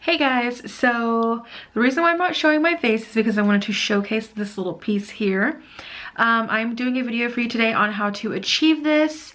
Hey guys, so the reason why I'm not showing my face is because I wanted to showcase this little piece here. I'm doing a video for you today on how to achieve this,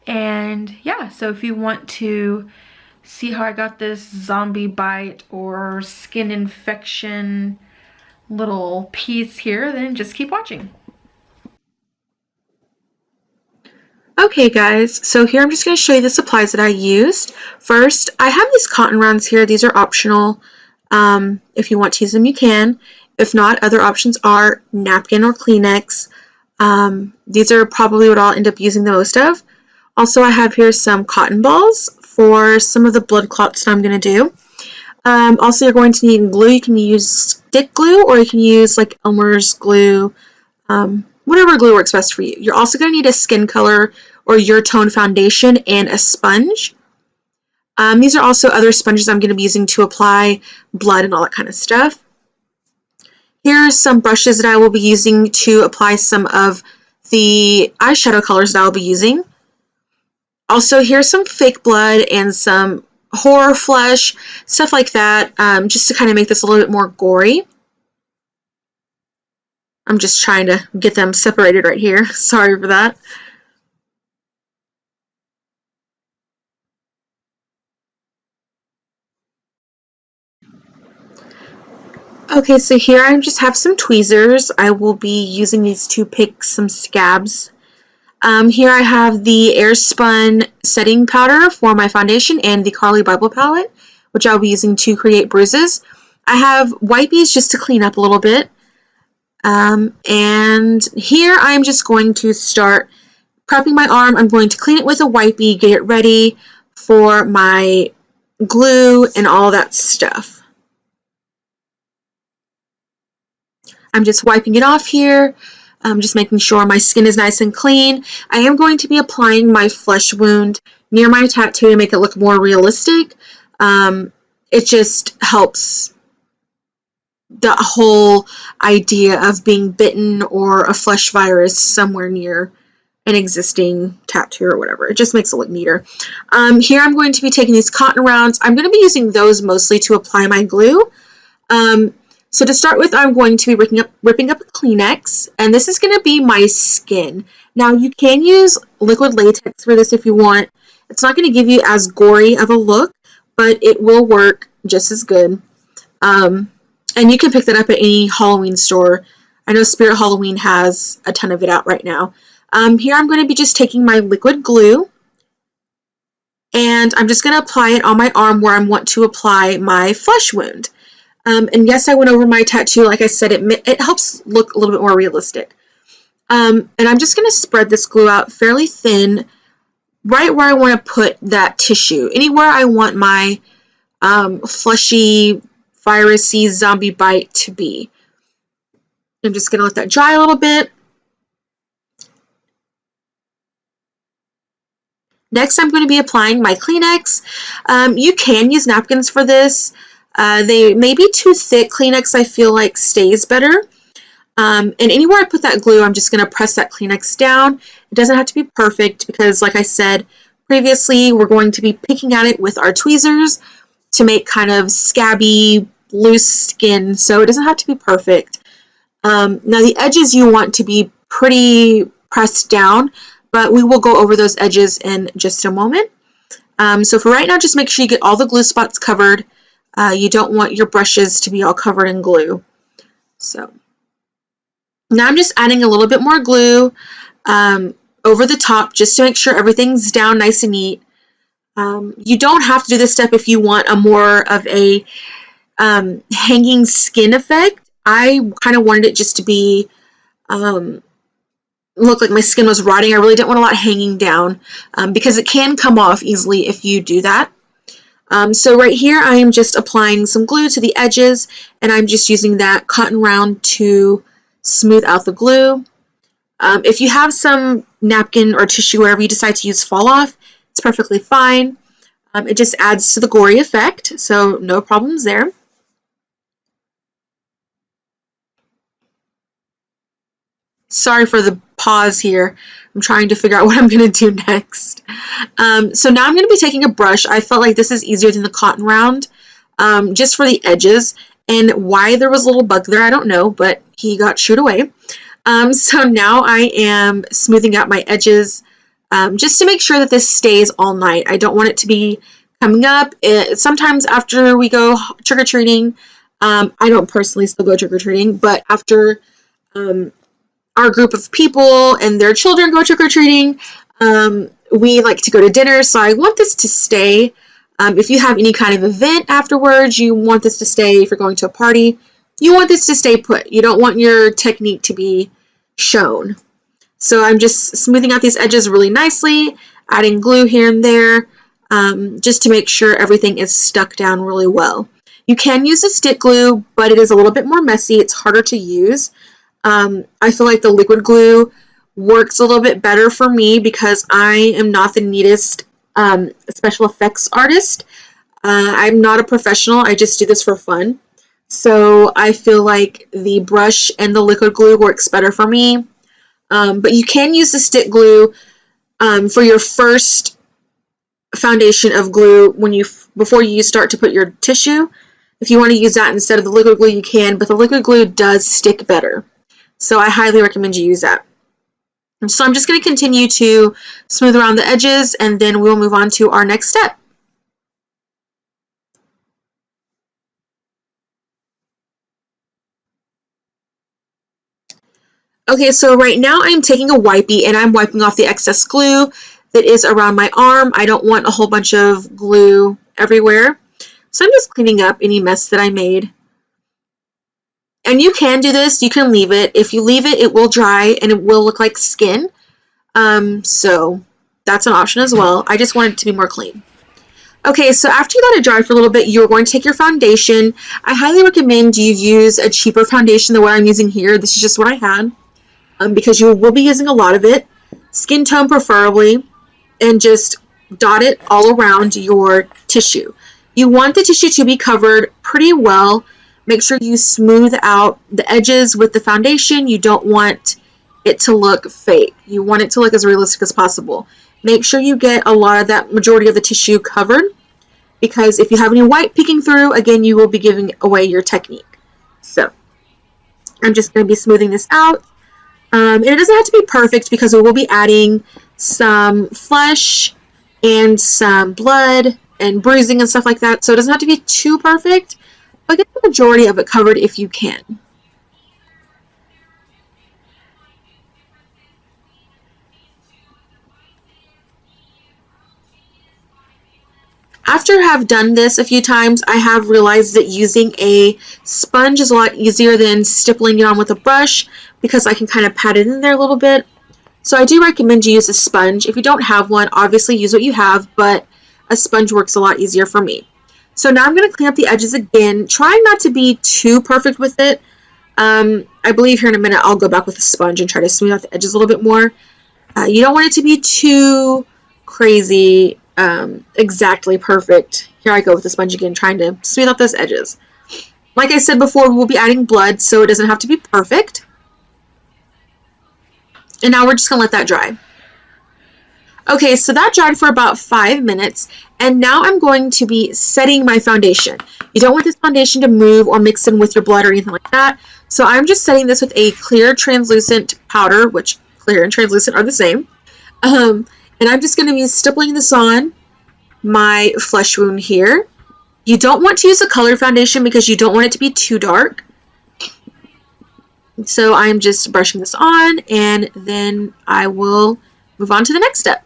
and yeah, so if you want to see how I got this zombie bite or skin infection little piece here, then just keep watching. Okay guys, so here I'm just going to show you the supplies that I used. First, I have these cotton rounds here. These are optional. If you want to use them, you can. If not, other options are napkin or Kleenex. These are probably what I'll end up using the most of. Also, I have here some cotton balls for some of the blood clots that I'm going to do. Also, you're going to need glue. You can use stick glue or you can use like Elmer's glue. Whatever glue works best for you. You're also going to need a skin color or your tone foundation and a sponge. These are also other sponges I'm going to be using to apply blood and all that kind of stuff. Here are some brushes that I will be using to apply some of the eyeshadow colors that I'll be using. Also, here's some fake blood and some horror flesh, stuff like that, just to kind of make this a little bit more gory. I'm just trying to get them separated right here. Sorry for that. Okay, so here I just have some tweezers. I will be using these to pick some scabs. Here I have the Airspun setting powder for my foundation and the Carly Bible palette, which I'll be using to create bruises. I have wipies just to clean up a little bit. And here I'm just going to start prepping my arm. I'm going to clean it with a wipey, get it ready for my glue and all that stuff. I'm just wiping it off here. I'm just making sure my skin is nice and clean. I am going to be applying my flesh wound near my tattoo to make it look more realistic. It just helps the whole idea of being bitten or a flesh virus somewhere near an existing tattoo or whatever. It just makes it look neater. Here I'm going to be taking these cotton rounds. I'm going to be using those mostly to apply my glue. So to start with, I'm going to be ripping up a Kleenex, and this is going to be my skin. Now, you can use liquid latex for this if you want. It's not going to give you as gory of a look, but it will work just as good. And you can pick that up at any Halloween store. I know Spirit Halloween has a ton of it out right now. Here I'm going to be just taking my liquid glue, and I'm just going to apply it on my arm where I want to apply my flesh wound. And yes, I went over my tattoo. Like I said, it helps look a little bit more realistic. And I'm just going to spread this glue out fairly thin, right where I want to put that tissue. Anywhere I want my fleshy, virusy zombie bite to be. I'm just going to let that dry a little bit. Next, I'm going to be applying my Kleenex. You can use napkins for this. They may be too thick. Kleenex, I feel like, stays better. And anywhere I put that glue, I'm just going to press that Kleenex down. It doesn't have to be perfect because, like I said previously, we're going to be picking at it with our tweezers to make kind of scabby, loose skin. So it doesn't have to be perfect. Now, the edges you want to be pretty pressed down, but we will go over those edges in just a moment. So for right now, just make sure you get all the glue spots covered. You don't want your brushes to be all covered in glue. So now I'm just adding a little bit more glue over the top just to make sure everything's down nice and neat. You don't have to do this step if you want a more of a hanging skin effect. I kind of wanted it just to be look like my skin was rotting. I really didn't want a lot hanging down because it can come off easily if you do that. So right here I am just applying some glue to the edges, and I'm just using that cotton round to smooth out the glue. If you have some napkin or tissue, wherever you decide to use fall off, it's perfectly fine. It just adds to the gory effect, so no problems there. Sorry for the pause here. I'm trying to figure out what I'm going to do next. So now I'm going to be taking a brush. I felt like this is easier than the cotton round. just for the edges. And why there was a little bug there, I don't know, but he got shooed away. So now I am smoothing out my edges just to make sure that this stays all night. I don't want it to be coming up. Sometimes after we go trick-or-treating, I don't personally still go trick-or-treating, but after our group of people and their children go trick-or-treating, we like to go to dinner, so I want this to stay. If you have any kind of event afterwards, you want this to stay. If you're going to a party, you want this to stay put. You don't want your technique to be shown. So I'm just smoothing out these edges really nicely, adding glue here and there, just to make sure everything is stuck down really well. You can use a stick glue, but it is a little bit more messy. It's harder to use. I feel like the liquid glue works a little bit better for me because I am not the neatest special effects artist. I'm not a professional. I just do this for fun. So I feel like the brush and the liquid glue works better for me. But you can use the stick glue for your first foundation of glue before you start to put your tissue. If you want to use that instead of the liquid glue, you can, but the liquid glue does stick better. So I highly recommend you use that. So I'm just going to continue to smooth around the edges, and then we'll move on to our next step. Okay, so right now I'm taking a wipey and I'm wiping off the excess glue that is around my arm. I don't want a whole bunch of glue everywhere. So I'm just cleaning up any mess that I made. And you can do this, you can leave it. If you leave it, it will dry and it will look like skin. So that's an option as well. I just want it to be more clean. Okay, so after you let it dry for a little bit, you're going to take your foundation. I highly recommend you use a cheaper foundation than what I'm using here. This is just what I had, because you will be using a lot of it. Skin tone preferably, and just dot it all around your tissue. You want the tissue to be covered pretty well. Make sure you smooth out the edges with the foundation. You don't want it to look fake. You want it to look as realistic as possible. Make sure you get a lot of that majority of the tissue covered, because if you have any white peeking through, again, you will be giving away your technique. So I'm just going to be smoothing this out. And it doesn't have to be perfect because we will be adding some flesh and some blood and bruising and stuff like that. So it doesn't have to be too perfect, but get the majority of it covered if you can. After I have done this a few times, I have realized that using a sponge is a lot easier than stippling it on with a brush, because I can kind of pat it in there a little bit. So I do recommend you use a sponge. If you don't have one, obviously use what you have, but a sponge works a lot easier for me. So now I'm going to clean up the edges again, trying not to be too perfect with it. I believe here in a minute I'll go back with a sponge and try to smooth out the edges a little bit more. You don't want it to be too crazy, exactly perfect. Here I go with the sponge again, trying to smooth out those edges. Like I said before, we'll be adding blood, so it doesn't have to be perfect. And now we're just going to let that dry. Okay, so that dried for about 5 minutes, and now I'm going to be setting my foundation. You don't want this foundation to move or mix in with your blood or anything like that, so I'm just setting this with a clear translucent powder, which clear and translucent are the same. And I'm just going to be stippling this on my flesh wound here. You don't want to use a colored foundation because you don't want it to be too dark. So I'm just brushing this on, and then I will move on to the next step.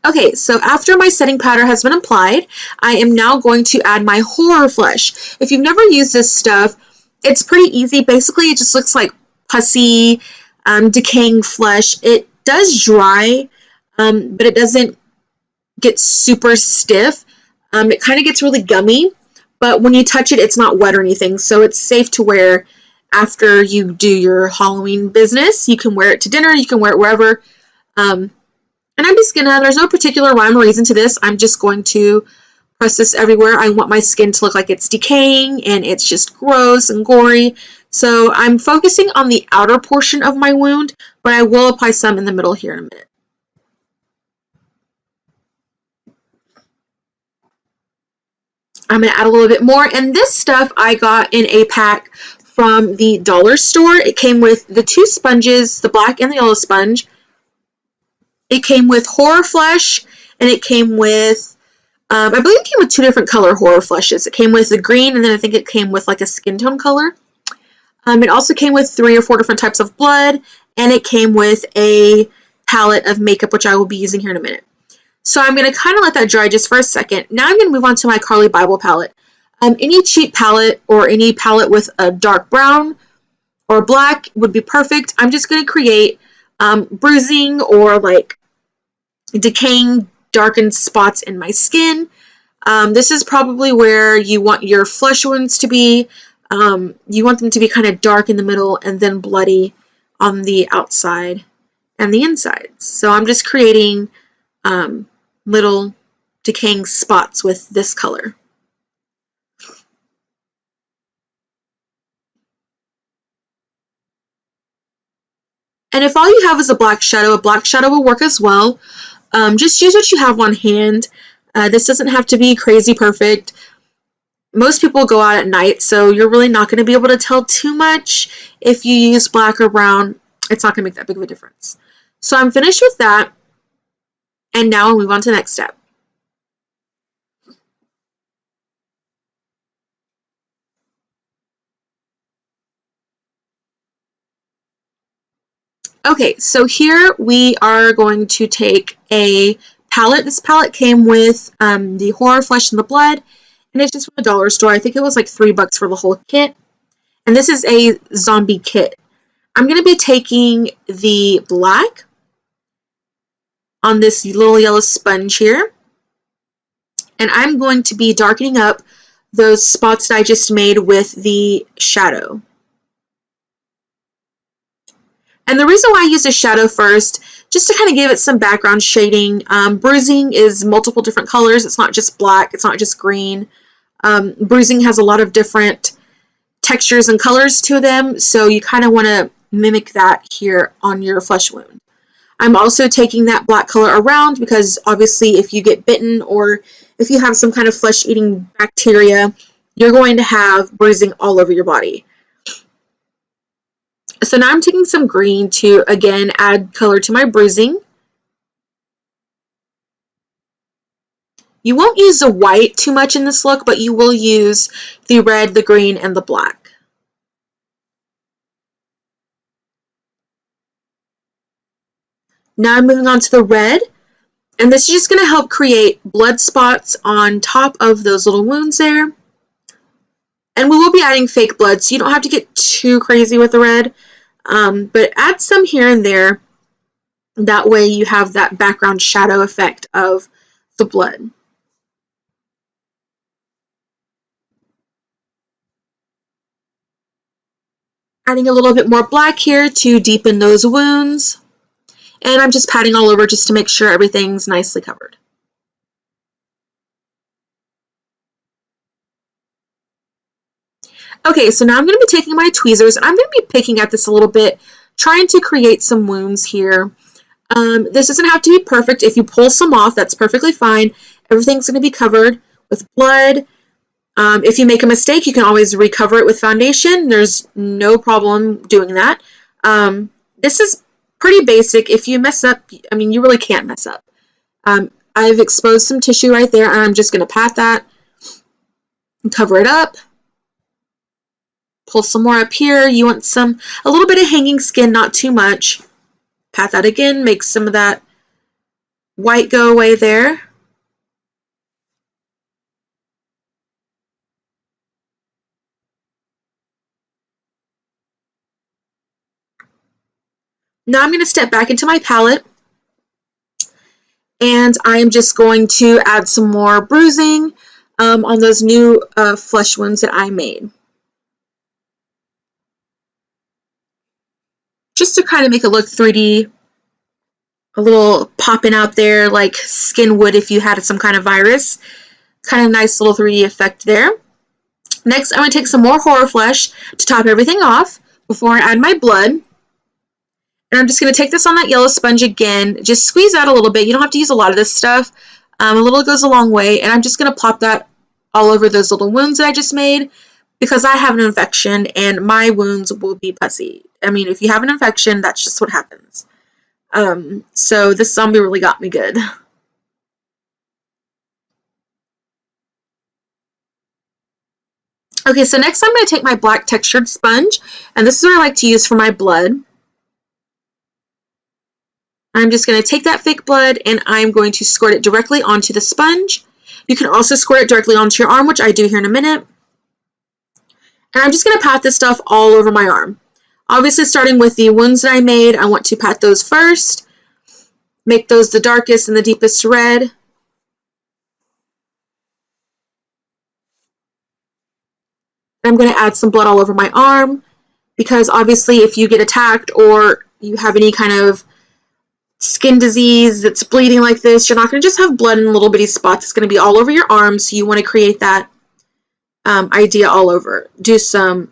Okay, so after my setting powder has been applied, I am now going to add my horror flesh. If you've never used this stuff, it's pretty easy. Basically, it just looks like pussy, decaying flesh. It does dry, but it doesn't get super stiff. It kind of gets really gummy, but when you touch it, it's not wet or anything, so it's safe to wear after you do your Halloween business. You can wear it to dinner, you can wear it wherever. And I'm just gonna, there's no particular rhyme or reason to this. I'm just going to press this everywhere. I want my skin to look like it's decaying and it's just gross and gory. So I'm focusing on the outer portion of my wound, but I will apply some in the middle here in a minute. I'm going to add a little bit more, and this stuff I got in a pack from the dollar store. It came with the 2 sponges, the black and the yellow sponge. It came with horror flesh, and it came with, I believe it came with 2 different color horror fleshes. It came with the green, and then I think it came with like a skin tone color. It also came with 3 or 4 different types of blood, and it came with a palette of makeup, which I will be using here in a minute. So I'm going to kind of let that dry just for a second. Now I'm going to move on to my Carly Bible palette. Any cheap palette or any palette with a dark brown or black would be perfect. I'm just going to create bruising or like decaying darkened spots in my skin. This is probably where you want your flesh wounds to be. You want them to be kind of dark in the middle and then bloody on the outside and the insides. So I'm just creating little decaying spots with this color. And if all you have is a black shadow will work as well. Just use what you have on hand. This doesn't have to be crazy perfect. Most people go out at night, so you're really not going to be able to tell too much. If you use black or brown, it's not going to make that big of a difference. So I'm finished with that, and now I'll move on to the next step. Okay, so here we are going to take a palette. This palette came with the horror flesh and the blood, and it's just from the dollar store. I think it was like $3 for the whole kit. And this is a zombie kit. I'm going to be taking the black on this little yellow sponge here, and I'm going to be darkening up those spots that I just made with the shadow. And the reason why I used a shadow first, just to kind of give it some background shading. Bruising is multiple different colors. It's not just black. It's not just green. Bruising has a lot of different textures and colors to them, so you kind of want to mimic that here on your flesh wound. I'm also taking that black color around because obviously if you get bitten or if you have some kind of flesh-eating bacteria, you're going to have bruising all over your body. So now I'm taking some green to, again, add color to my bruising. You won't use the white too much in this look, but you will use the red, the green, and the black. Now I'm moving on to the red, and this is just going to help create blood spots on top of those little wounds there. And we will be adding fake blood, so you don't have to get too crazy with the red, but add some here and there. That way you have that background shadow effect of the blood. Adding a little bit more black here to deepen those wounds. And I'm just patting all over just to make sure everything's nicely covered. Okay, so now I'm going to be taking my tweezers, and I'm going to be picking at this a little bit, trying to create some wounds here. This doesn't have to be perfect. If you pull some off, that's perfectly fine. Everything's going to be covered with blood. If you make a mistake, you can always recover it with foundation. There's no problem doing that. This is pretty basic. If you mess up, I mean, you really can't mess up. I've exposed some tissue right there, and I'm just going to pat that and cover it up. Pull some more up here. You want a little bit of hanging skin, not too much. Pat that again, make some of that white go away there. Now I'm going to step back into my palette, and I'm just going to add some more bruising on those new flesh wounds that I made. Just to kind of make it look 3D, a little popping out there like skin would if you had some kind of virus. Kind of nice little 3D effect there. Next, I'm going to take some more horror flesh to top everything off before I add my blood. And I'm just going to take this on that yellow sponge again, just squeeze out a little bit. You don't have to use a lot of this stuff. A little goes a long way, and I'm just going to plop that all over those little wounds that I just made because I have an infection and my wounds will be pussy. I mean, if you have an infection, that's just what happens. So this zombie really got me good. Okay, so next I'm going to take my black textured sponge, and this is what I like to use for my blood. I'm just going to take that fake blood and I'm going to squirt it directly onto the sponge. You can also squirt it directly onto your arm, which I do here in a minute. And I'm just going to pat this stuff all over my arm. Obviously, starting with the wounds that I made, I want to pat those first. Make those the darkest and the deepest red. I'm going to add some blood all over my arm because obviously if you get attacked or you have any kind of skin disease that's bleeding like this, you're not going to just have blood in little bitty spots. It's going to be all over your arm, so you want to create that idea all over. Do some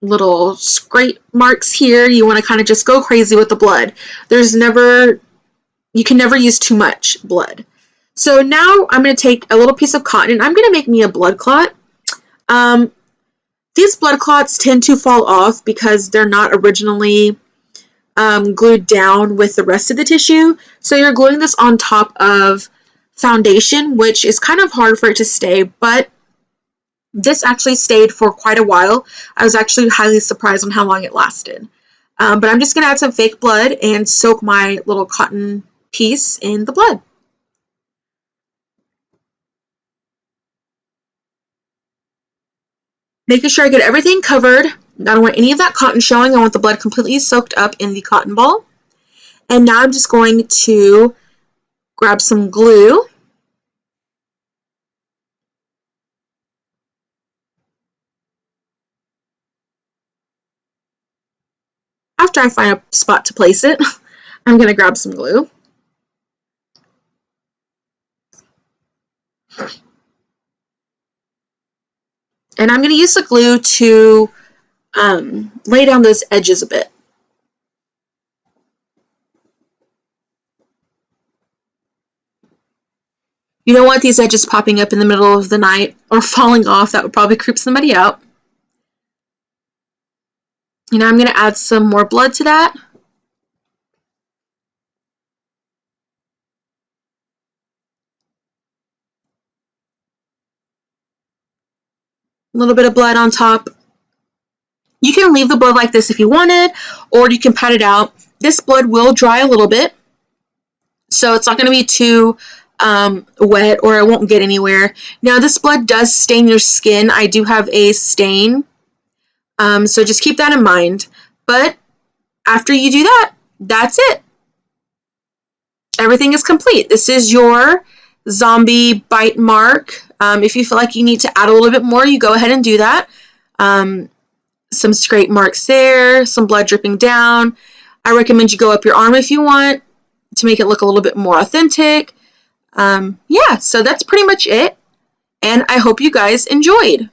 little scrape marks here. You want to kind of just go crazy with the blood. You can never use too much blood. So now I'm going to take a little piece of cotton and I'm going to make me a blood clot. These blood clots tend to fall off because they're not originally glued down with the rest of the tissue. So you're gluing this on top of foundation, which is kind of hard for it to stay, but this actually stayed for quite a while. I was actually highly surprised on how long it lasted. But I'm just going to add some fake blood and soak my little cotton piece in the blood. Making sure I get everything covered. I don't want any of that cotton showing. I want the blood completely soaked up in the cotton ball. And now I'm just going to grab some glue. After I find a spot to place it, I'm going to grab some glue. And I'm going to use the glue to lay down those edges a bit. You don't want these edges popping up in the middle of the night or falling off. That would probably creep somebody out. And now I'm going to add some more blood to that. A little bit of blood on top. You can leave the blood like this if you wanted, or you can pat it out. This blood will dry a little bit, so it's not going to be too wet or it won't get anywhere. Now this blood does stain your skin. I do have a stain, so just keep that in mind. But after you do that, that's it. Everything is complete. This is your zombie bite mark. If you feel like you need to add a little bit more, you go ahead and do that. Some scrape marks there, some blood dripping down. I recommend you go up your arm if you want to make it look a little bit more authentic. Yeah, so that's pretty much it. And I hope you guys enjoyed.